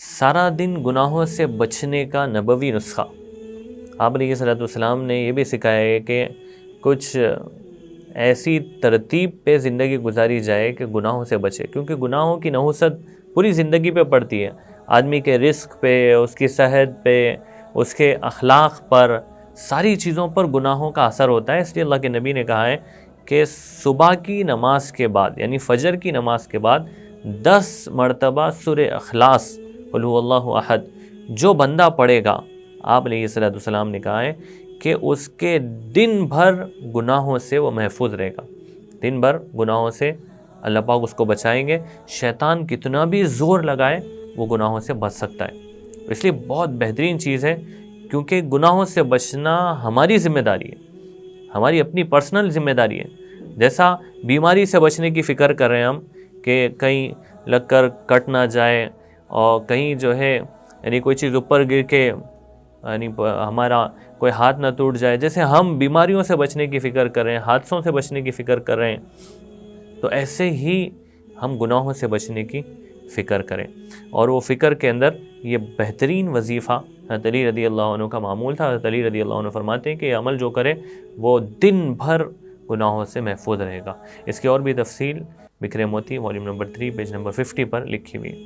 سارا دن گناہوں سے بچنے کا نبوی نسخہ. آپ علیہ صلی اللہ علیہ وسلم نے یہ بھی سکھایا ہے کہ کچھ ایسی ترتیب پہ زندگی گزاری جائے کہ گناہوں سے بچے، کیونکہ گناہوں کی نحوست پوری زندگی پہ پڑتی ہے، آدمی کے رزق پہ، اس کی صحت پہ، اس کے اخلاق پر، ساری چیزوں پر گناہوں کا اثر ہوتا ہے. اس لیے اللہ کے نبی نے کہا ہے کہ صبح کی نماز کے بعد یعنی فجر کی نماز کے بعد 10 مرتبہ سورہ اخلاص قل هو اللہ احد جو بندہ پڑھے گا، آپ علیہ الصلوۃ والسلام نے کہا ہے کہ اس کے دن بھر گناہوں سے وہ محفوظ رہے گا. دن بھر گناہوں سے اللہ پاک اس کو بچائیں گے. شیطان کتنا بھی زور لگائے وہ گناہوں سے بچ سکتا ہے. اس لیے بہت بہترین چیز ہے، کیونکہ گناہوں سے بچنا ہماری ذمہ داری ہے، ہماری اپنی پرسنل ذمہ داری ہے. جیسا بیماری سے بچنے کی فکر کر رہے ہیں ہم کہ کہیں لگ کر کٹ نہ جائے اور کہیں جو ہے یعنی کوئی چیز اوپر گر کے یعنی ہمارا کوئی ہاتھ نہ ٹوٹ جائے، جیسے ہم بیماریوں سے بچنے کی فکر کر رہے ہیں، حادثوں سے بچنے کی فکر کر رہے ہیں، تو ایسے ہی ہم گناہوں سے بچنے کی فکر کریں. اور وہ فکر کے اندر یہ بہترین وظیفہ حضرت علی رضی اللہ عنہ کا معمول تھا. حضرت علی رضی اللہ عنہ فرماتے ہیں کہ یہ عمل جو کرے وہ دن بھر گناہوں سے محفوظ رہے گا. اس کی اور بھی تفصیل بکھرے موتی والیوم نمبر 3 پیج نمبر 50 پر لکھی ہوئی.